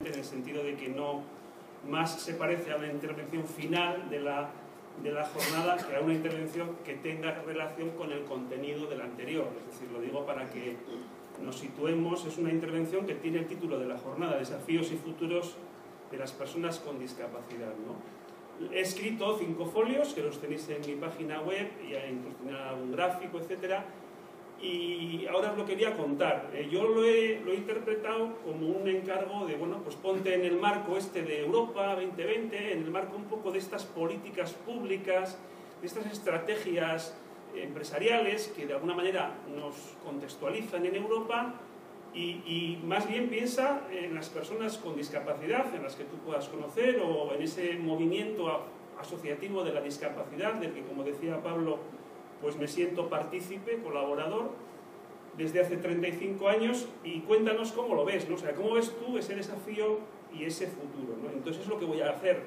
en el sentido de que no más se parece a una intervención final de la jornada que a una intervención que tenga relación con el contenido del anterior. Es decir, lo digo para que nos situemos. Es una intervención que tiene el título de la jornada, Desafíos y futuros de las personas con discapacidad, ¿no? He escrito 5 folios que los tenéis en mi página web y incluso tienen algún gráfico, etcétera. Y ahora os lo quería contar. Yo lo he interpretado como un encargo de, bueno, pues ponte en el marco este de Europa 2020, en el marco un poco de estas políticas públicas, de estas estrategias empresariales que de alguna manera nos contextualizan en Europa y más bien piensa en las personas con discapacidad, en las que tú puedas conocer, o en ese movimiento asociativo de la discapacidad, del que, como decía Pablo, pues me siento partícipe, colaborador, desde hace 35 años, y cuéntanos cómo lo ves, ¿no? O sea, cómo ves tú ese desafío y ese futuro, ¿no? Entonces es lo que voy a hacer,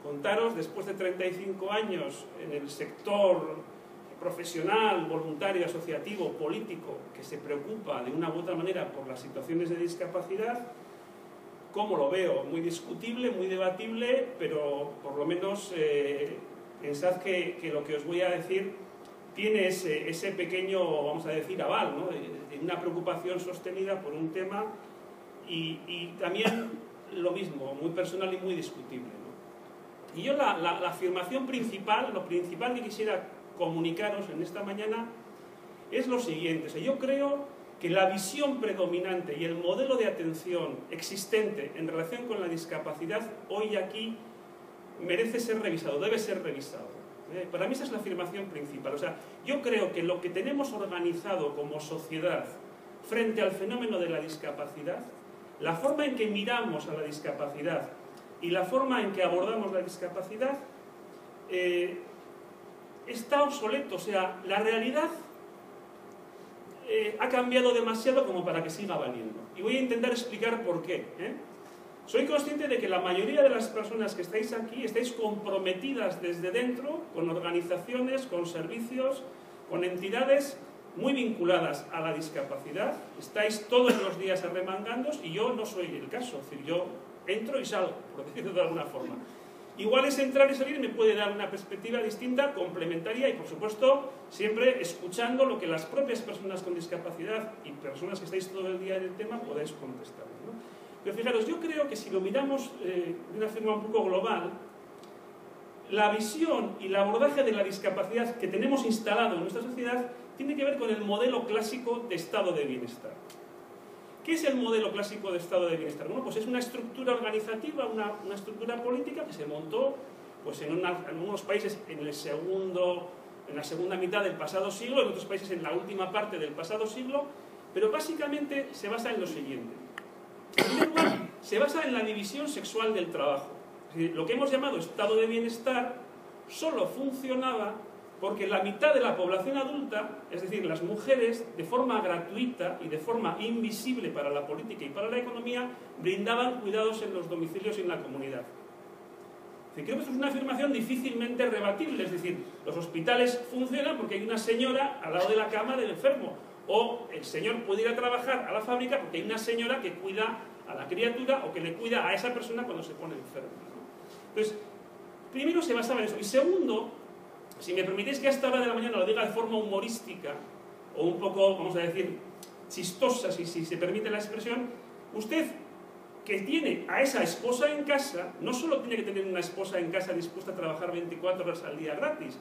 contaros, después de 35 años en el sector profesional, voluntario, asociativo, político, que se preocupa de una u otra manera por las situaciones de discapacidad, cómo lo veo, muy discutible, muy debatible, pero por lo menos pensad que lo que os voy a decir tiene ese pequeño, vamos a decir, aval, ¿no? de una preocupación sostenida por un tema y también lo mismo, muy personal y muy discutible, ¿no? Y yo la afirmación principal, lo principal que quisiera comunicaros en esta mañana es lo siguiente. O sea, yo creo que la visión predominante y el modelo de atención existente en relación con la discapacidad hoy aquí merece ser revisado, debe ser revisado. Para mí esa es la afirmación principal. O sea, yo creo que lo que tenemos organizado como sociedad frente al fenómeno de la discapacidad, la forma en que miramos a la discapacidad y la forma en que abordamos la discapacidad está obsoleto. O sea, la realidad ha cambiado demasiado como para que siga valiendo. Y voy a intentar explicar por qué. Soy consciente de que la mayoría de las personas que estáis aquí estáis comprometidas desde dentro con organizaciones, con servicios, con entidades muy vinculadas a la discapacidad. Estáis todos los días arremangándoos y yo no soy el caso. Es decir, yo entro y salgo, por decirlo de alguna forma. Igual ese entrar y salir me puede dar una perspectiva distinta, complementaria y, por supuesto, siempre escuchando lo que las propias personas con discapacidad y personas que estáis todo el día en el tema podéis contestar, ¿no? Pero fijaros, yo creo que si lo miramos de una forma un poco global, la visión y el abordaje de la discapacidad que tenemos instalado en nuestra sociedad tiene que ver con el modelo clásico de estado de bienestar. ¿Qué es el modelo clásico de estado de bienestar? Bueno, pues es una estructura organizativa, una estructura política que se montó pues, en unos países en la segunda mitad del pasado siglo, en otros países en la última parte del pasado siglo, pero básicamente se basa en lo siguiente. En primer lugar, se basa en la división sexual del trabajo. Es decir, lo que hemos llamado estado de bienestar solo funcionaba porque la mitad de la población adulta, es decir, las mujeres, de forma gratuita y de forma invisible para la política y para la economía, brindaban cuidados en los domicilios y en la comunidad. Es decir, creo que esto es una afirmación difícilmente rebatible. Es decir, los hospitales funcionan porque hay una señora al lado de la cama del enfermo, o el señor puede ir a trabajar a la fábrica porque hay una señora que cuida a la criatura o que le cuida a esa persona cuando se pone enferma, ¿no? Entonces, primero se basaba en eso. Y segundo, si me permitís que a esta hora de la mañana lo diga de forma humorística o un poco, vamos a decir, chistosa, si se permite la expresión, usted que tiene a esa esposa en casa, no solo tiene que tener una esposa en casa dispuesta a trabajar 24 horas al día gratis,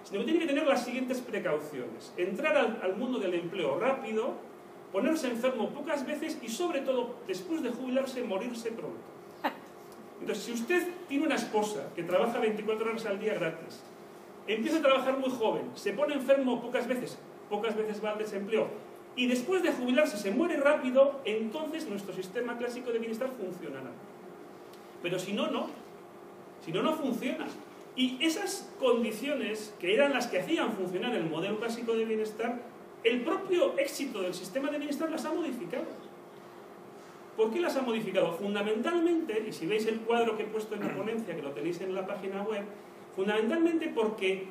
sino que tiene que tener las siguientes precauciones. Entrar al mundo del empleo rápido, ponerse enfermo pocas veces y, sobre todo, después de jubilarse, morirse pronto. Entonces, si usted tiene una esposa que trabaja 24 horas al día gratis, empieza a trabajar muy joven, se pone enfermo pocas veces va al desempleo, y después de jubilarse se muere rápido, entonces nuestro sistema clásico de bienestar funcionará. Pero si no, no. Si no, no funciona. Y esas condiciones, que eran las que hacían funcionar el modelo clásico de bienestar, el propio éxito del sistema de bienestar las ha modificado. ¿Por qué las ha modificado? Fundamentalmente, y si veis el cuadro que he puesto en la ponencia, que lo tenéis en la página web, fundamentalmente porque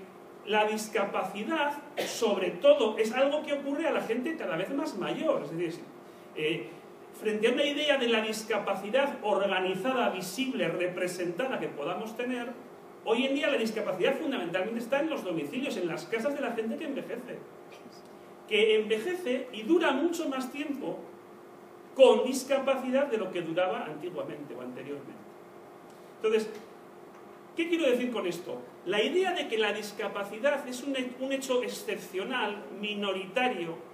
la discapacidad, sobre todo, es algo que ocurre a la gente cada vez más mayor. Es decir, frente a una idea de la discapacidad organizada, visible, representada que podamos tener, hoy en día la discapacidad fundamentalmente está en los domicilios, en las casas de la gente que envejece y dura mucho más tiempo con discapacidad de lo que duraba antiguamente o anteriormente. Entonces, ¿qué quiero decir con esto? La idea de que la discapacidad es un hecho excepcional, minoritario,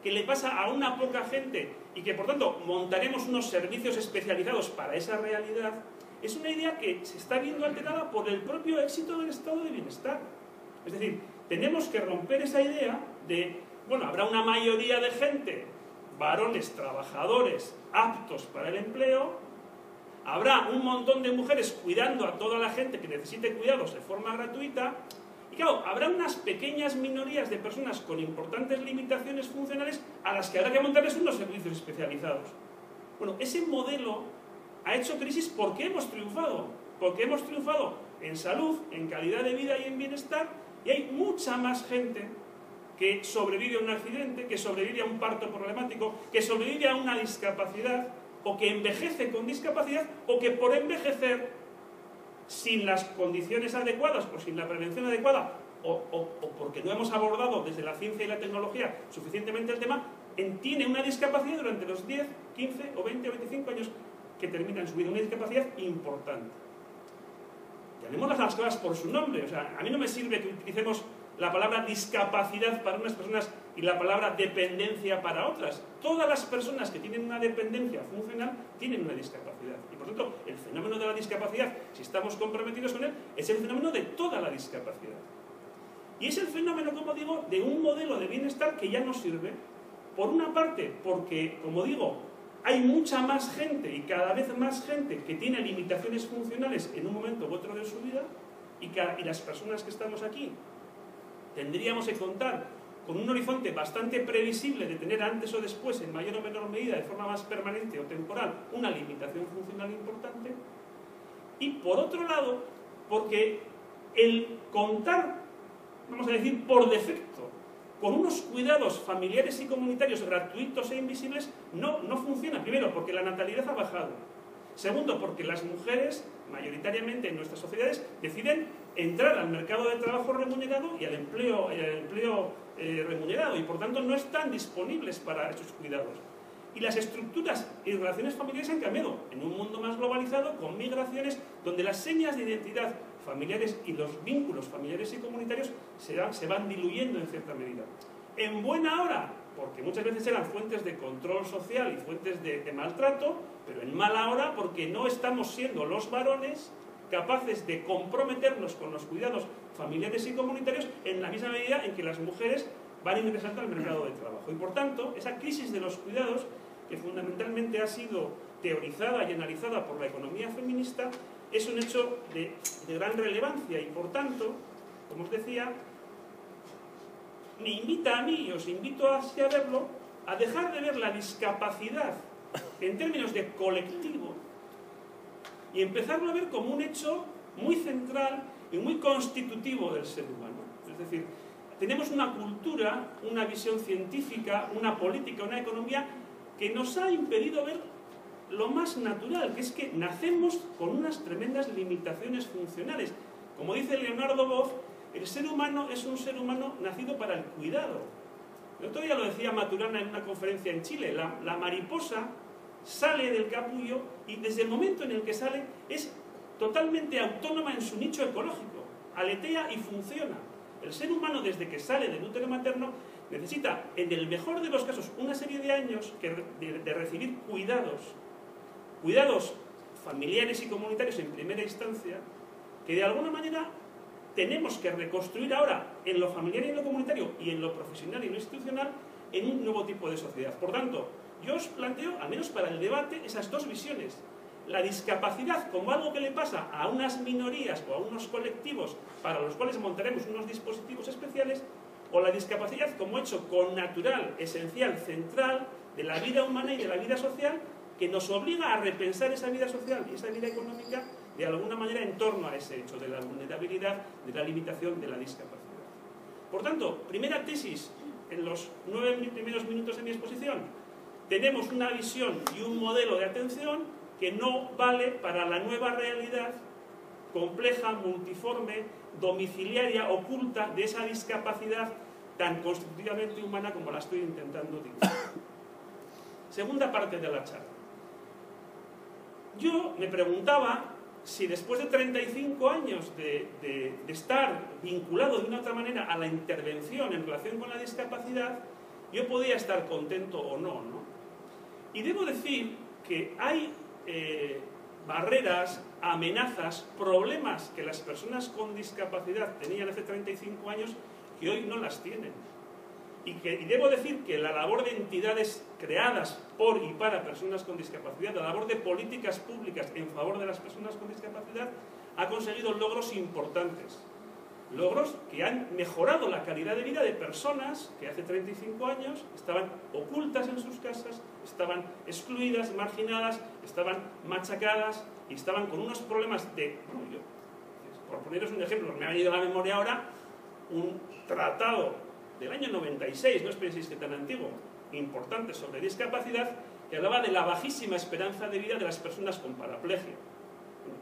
que le pasa a una poca gente y que por tanto montaremos unos servicios especializados para esa realidad, es una idea que se está viendo alterada por el propio éxito del estado de bienestar. Es decir, tenemos que romper esa idea de, bueno, habrá una mayoría de gente, varones trabajadores aptos para el empleo, habrá un montón de mujeres cuidando a toda la gente que necesite cuidados de forma gratuita, y claro, habrá unas pequeñas minorías de personas con importantes limitaciones funcionales a las que habrá que montarles unos servicios especializados. Bueno, ese modelo ha hecho crisis porque hemos triunfado. Porque hemos triunfado en salud, en calidad de vida y en bienestar, y hay mucha más gente que sobrevive a un accidente, que sobrevive a un parto problemático, que sobrevive a una discapacidad, o que envejece con discapacidad, o que por envejecer sin las condiciones adecuadas o sin la prevención adecuada o porque no hemos abordado desde la ciencia y la tecnología suficientemente el tema, tiene una discapacidad durante los 10, 15 o 20 o 25 años que termina en su vida, una discapacidad importante. Llamémoslas las cosas por su nombre. O sea, a mí no me sirve que utilicemos la palabra discapacidad para unas personas y la palabra dependencia para otras. Todas las personas que tienen una dependencia funcional tienen una discapacidad. Y por tanto, el fenómeno de la discapacidad, si estamos comprometidos con él, es el fenómeno de toda la discapacidad. Y es el fenómeno, como digo, de un modelo de bienestar que ya no sirve. Por una parte, porque, como digo, hay mucha más gente y cada vez más gente que tiene limitaciones funcionales en un momento u otro de su vida, y las personas que estamos aquí tendríamos que contar con un horizonte bastante previsible de tener antes o después, en mayor o menor medida, de forma más permanente o temporal, una limitación funcional importante. Y por otro lado, porque el contar, vamos a decir, por defecto, con unos cuidados familiares y comunitarios gratuitos e invisibles, no funciona. Primero, porque la natalidad ha bajado. Segundo, porque las mujeres, mayoritariamente en nuestras sociedades, deciden entrar al mercado de trabajo remunerado y al empleo remunerado, y por tanto no están disponibles para esos cuidados. Y las estructuras y relaciones familiares han cambiado en un mundo más globalizado, con migraciones, donde las señas de identidad familiares y los vínculos familiares y comunitarios se van diluyendo en cierta medida. En buena hora, porque muchas veces eran fuentes de control social y fuentes de maltrato, pero en mala hora porque no estamos siendo los varones capaces de comprometernos con los cuidados familiares y comunitarios en la misma medida en que las mujeres van ingresando al mercado de trabajo. Y por tanto, esa crisis de los cuidados, que fundamentalmente ha sido teorizada y analizada por la economía feminista, es un hecho de gran relevancia y por tanto, como os decía, me invita a mí, y os invito así a verlo, a dejar de ver la discapacidad en términos de colectivo y empezarlo a ver como un hecho muy central y muy constitutivo del ser humano. Es decir, tenemos una cultura, una visión científica, una política, una economía que nos ha impedido ver lo más natural, que es que nacemos con unas tremendas limitaciones funcionales. Como dice Leonardo Boff, el ser humano es un ser humano nacido para el cuidado. El otro día lo decía Maturana en una conferencia en Chile. La mariposa sale del capullo y desde el momento en el que sale es totalmente autónoma en su nicho ecológico. Aletea y funciona. El ser humano, desde que sale del útero materno, necesita, en el mejor de los casos, una serie de años de recibir cuidados familiares y comunitarios en primera instancia, que de alguna manera tenemos que reconstruir ahora en lo familiar y en lo comunitario y en lo profesional y en lo institucional en un nuevo tipo de sociedad. Por tanto, yo os planteo, al menos para el debate, esas dos visiones. La discapacidad como algo que le pasa a unas minorías o a unos colectivos para los cuales montaremos unos dispositivos especiales, o la discapacidad como hecho connatural, esencial, central de la vida humana y de la vida social, que nos obliga a repensar esa vida social y esa vida económica de alguna manera en torno a ese hecho de la vulnerabilidad, de la limitación, de la discapacidad. Por tanto, primera tesis en los 9 primeros minutos de mi exposición: tenemos una visión y un modelo de atención que no vale para la nueva realidad compleja, multiforme, domiciliaria, oculta de esa discapacidad tan constitutivamente humana como la estoy intentando dibujar. Segunda parte de la charla. Yo me preguntaba si después de 35 años de estar vinculado de una u otra manera a la intervención en relación con la discapacidad, yo podía estar contento o no, ¿no? Y debo decir que hay barreras, amenazas, problemas que las personas con discapacidad tenían hace 35 años que hoy no las tienen. Y debo decir que la labor de entidades creadas por y para personas con discapacidad, la labor de políticas públicas en favor de las personas con discapacidad, ha conseguido logros importantes. Logros que han mejorado la calidad de vida de personas que hace 35 años estaban ocultas en sus casas, estaban excluidas, marginadas, estaban machacadas y estaban con unos problemas de... Bueno, por poneros un ejemplo, me ha venido a la memoria ahora un tratado del año 96, no os penséis que tan antiguo, importante sobre discapacidad, que hablaba de la bajísima esperanza de vida de las personas con paraplegia.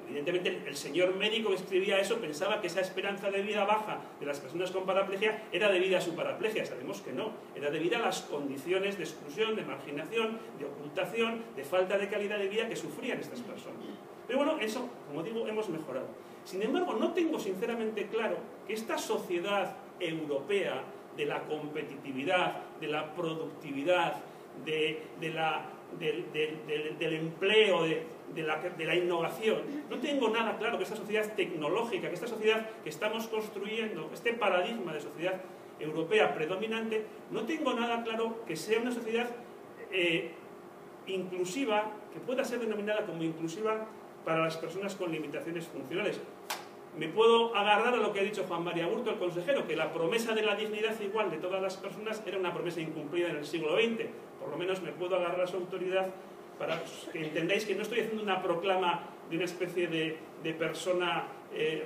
Evidentemente el señor médico que escribía eso pensaba que esa esperanza de vida baja de las personas con paraplegia era debida a su paraplegia. Sabemos que no, era debida a las condiciones de exclusión, de marginación, de ocultación, de falta de calidad de vida que sufrían estas personas. Pero bueno, eso, como digo, hemos mejorado. Sin embargo, no tengo sinceramente claro que esta sociedad europea de la competitividad, de la productividad, del empleo, de la innovación. No tengo nada claro que esta sociedad tecnológica, que esta sociedad que estamos construyendo, este paradigma de sociedad europea predominante, no tengo nada claro que sea una sociedad inclusiva, que pueda ser denominada como inclusiva para las personas con limitaciones funcionales. Me puedo agarrar a lo que ha dicho Juan María Aburto, el consejero, que la promesa de la dignidad igual de todas las personas era una promesa incumplida en el siglo XX. Por lo menos me puedo agarrar a su autoridad para que entendáis que no estoy haciendo una proclama de una especie de persona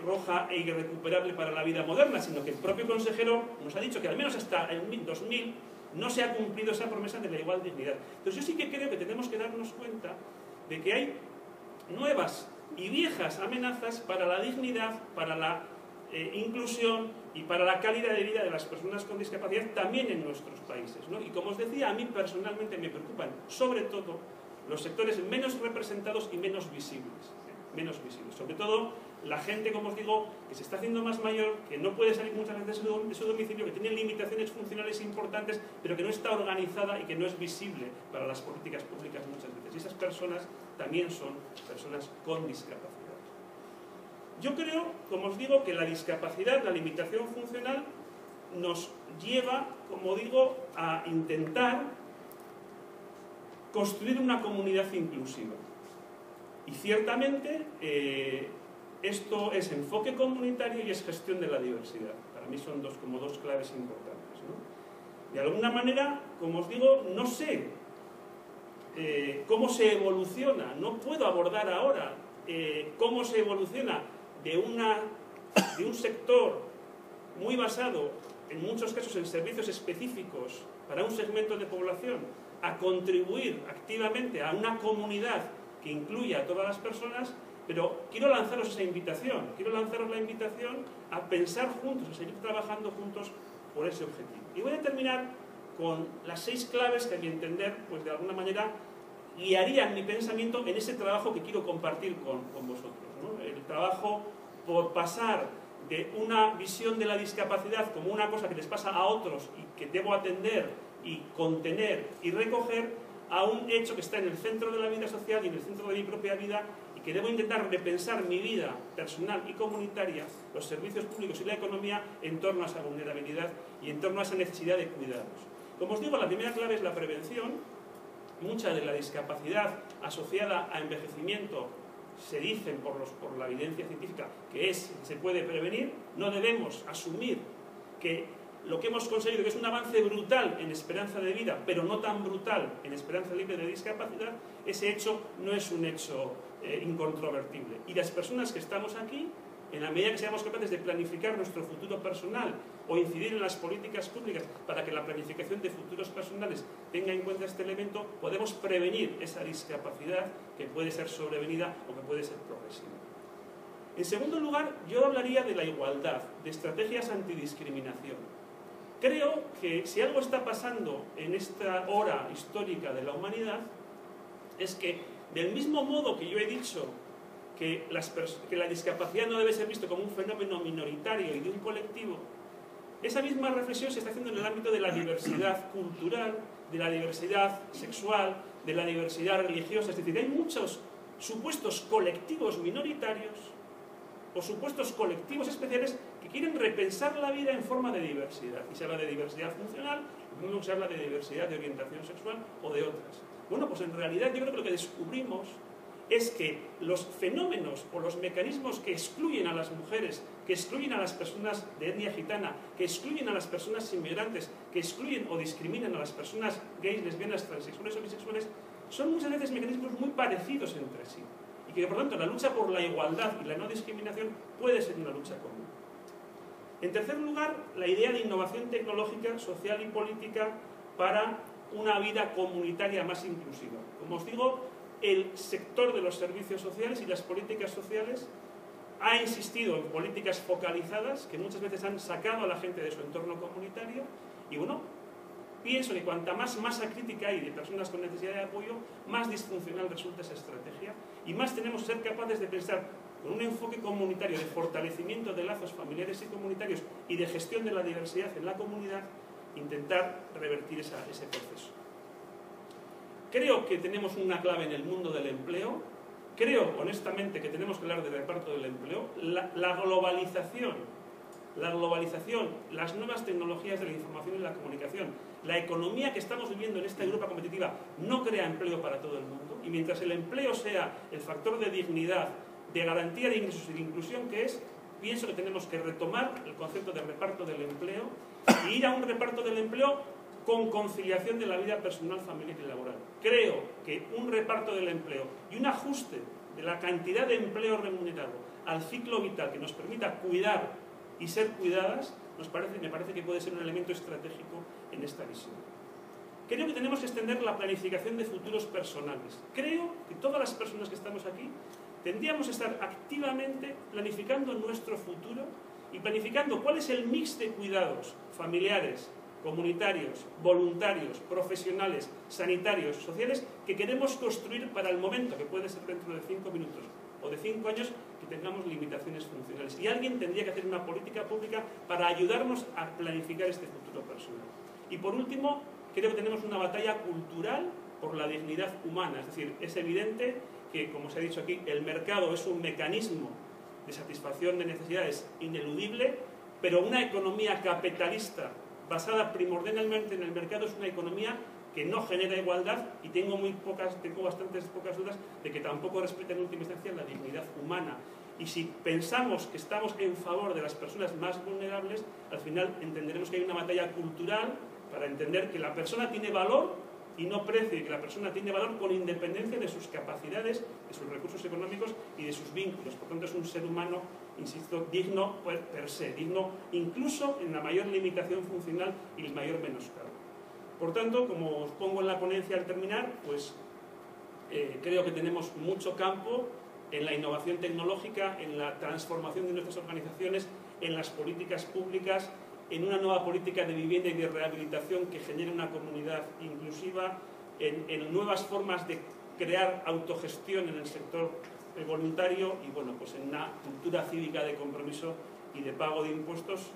roja e irrecuperable para la vida moderna, sino que el propio consejero nos ha dicho que al menos hasta el 2000 no se ha cumplido esa promesa de la igual dignidad. Entonces yo sí que creo que tenemos que darnos cuenta de que hay nuevas y viejas amenazas para la dignidad, para la inclusión y para la calidad de vida de las personas con discapacidad también en nuestros países, ¿no? Y como os decía, a mí personalmente me preocupan sobre todo los sectores menos representados y menos visibles. Sobre todo la gente, como os digo, que se está haciendo más mayor, que no puede salir muchas veces de su domicilio, que tiene limitaciones funcionales importantes, pero que no está organizada y que no es visible para las políticas públicas muchas veces. Y esas personas también son personas con discapacidad. Yo creo, como os digo, que la discapacidad, la limitación funcional, nos lleva, como digo, a intentar construir una comunidad inclusiva. Y ciertamente esto es enfoque comunitario y es gestión de la diversidad. Para mí son como dos claves importantes, ¿no? De alguna manera, como os digo, no sé cómo se evoluciona, no puedo abordar ahora cómo se evoluciona de un sector muy basado, en muchos casos, en servicios específicos para un segmento de población, a contribuir activamente a una comunidad que incluya a todas las personas, pero quiero lanzaros esa invitación, quiero lanzaros la invitación a pensar juntos, a seguir trabajando juntos por ese objetivo. Y voy a terminar con las 6 claves que a mi entender, pues de alguna manera, guiarían mi pensamiento en ese trabajo que quiero compartir con vosotros, ¿no? El trabajo por pasar de una visión de la discapacidad como una cosa que les pasa a otros y que debo atender y contener y recoger, a un hecho que está en el centro de la vida social y en el centro de mi propia vida, y que debo intentar repensar mi vida personal y comunitaria, los servicios públicos y la economía en torno a esa vulnerabilidad y en torno a esa necesidad de cuidados. Como os digo, la primera clave es la prevención. Mucha de la discapacidad asociada a envejecimiento se dicen por la evidencia científica que se puede prevenir. No debemos asumir que lo que hemos conseguido, que es un avance brutal en esperanza de vida, pero no tan brutal en esperanza libre de discapacidad, ese hecho no es un hecho incontrovertible. Y las personas que estamos aquí en la medida que seamos capaces de planificar nuestro futuro personal o incidir en las políticas públicas para que la planificación de futuros personales tenga en cuenta este elemento, podemos prevenir esa discapacidad que puede ser sobrevenida o que puede ser progresiva. En segundo lugar, yo hablaría de la igualdad, de estrategias antidiscriminación. Creo que si algo está pasando en esta hora histórica de la humanidad, es que del mismo modo que yo he dicho que la discapacidad no debe ser visto como un fenómeno minoritario y de un colectivo, esa misma reflexión se está haciendo en el ámbito de la diversidad cultural, de la diversidad sexual, de la diversidad religiosa. Es decir, hay muchos supuestos colectivos minoritarios o supuestos colectivos especiales que quieren repensar la vida en forma de diversidad. Y se habla de diversidad funcional, lo mismo se habla de diversidad de orientación sexual o de otras. Bueno, pues en realidad yo creo que lo que descubrimos es que los fenómenos o los mecanismos que excluyen a las mujeres, que excluyen a las personas de etnia gitana, que excluyen a las personas inmigrantes, que excluyen o discriminan a las personas gays, lesbianas, transexuales o bisexuales, son muchas veces mecanismos muy parecidos entre sí. Y que por lo tanto la lucha por la igualdad y la no discriminación puede ser una lucha común. En tercer lugar, la idea de innovación tecnológica, social y política para una vida comunitaria más inclusiva. Como os digo, el sector de los servicios sociales y las políticas sociales ha insistido en políticas focalizadas que muchas veces han sacado a la gente de su entorno comunitario y bueno, pienso que cuanta más masa crítica hay de personas con necesidad de apoyo, más disfuncional resulta esa estrategia y más tenemos que ser capaces de pensar con un enfoque comunitario de fortalecimiento de lazos familiares y comunitarios y de gestión de la diversidad en la comunidad, intentar revertir ese proceso. Creo que tenemos una clave en el mundo del empleo. Creo, honestamente, que tenemos que hablar del reparto del empleo. La globalización, las nuevas tecnologías de la información y la comunicación, la economía que estamos viviendo en esta Europa competitiva no crea empleo para todo el mundo. Y mientras el empleo sea el factor de dignidad, de garantía de ingresos y de inclusión que es, pienso que tenemos que retomar el concepto de reparto del empleo y ir a un reparto del empleo con conciliación de la vida personal, familiar y laboral. Creo que un reparto del empleo y un ajuste de la cantidad de empleo remunerado al ciclo vital que nos permita cuidar y ser cuidadas, me parece que puede ser un elemento estratégico en esta visión. Creo que tenemos que extender la planificación de futuros personales. Creo que todas las personas que estamos aquí tendríamos que estar activamente planificando nuestro futuro y planificando cuál es el mix de cuidados familiares, comunitarios, voluntarios, profesionales, sanitarios, sociales, que queremos construir para el momento, que puede ser dentro de 5 minutos o de 5 años, que tengamos limitaciones funcionales. Y alguien tendría que hacer una política pública para ayudarnos a planificar este futuro personal. Y por último, creo que tenemos una batalla cultural por la dignidad humana. Es decir, es evidente que, como se ha dicho aquí, el mercado es un mecanismo de satisfacción de necesidades ineludible, pero una economía capitalista basada primordialmente en el mercado es una economía que no genera igualdad y tengo bastantes pocas dudas de que tampoco respeta en última instancia la dignidad humana. Y si pensamos que estamos en favor de las personas más vulnerables, al final entenderemos que hay una batalla cultural para entender que la persona tiene valor y no precio, y que la persona tiene valor con independencia de sus capacidades, de sus recursos económicos y de sus vínculos. Por tanto, es un ser humano, insisto, digno per se, digno incluso en la mayor limitación funcional y el mayor menoscabo. Por tanto, como os pongo en la ponencia al terminar, pues creo que tenemos mucho campo en la innovación tecnológica, en la transformación de nuestras organizaciones, en las políticas públicas, en una nueva política de vivienda y de rehabilitación que genere una comunidad inclusiva, en nuevas formas de crear autogestión en el sector voluntario y bueno, pues en una cultura cívica de compromiso y de pago de impuestos.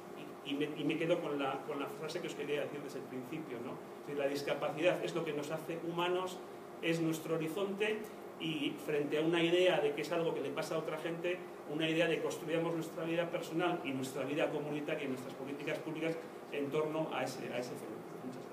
Y me quedo con la frase que os quería decir desde el principio, ¿no? Es decir, la discapacidad es lo que nos hace humanos, es nuestro horizonte, y frente a una idea de que es algo que le pasa a otra gente, una idea de que construyamos nuestra vida personal y nuestra vida comunitaria y nuestras políticas públicas en torno a ese fenómeno. Muchas gracias.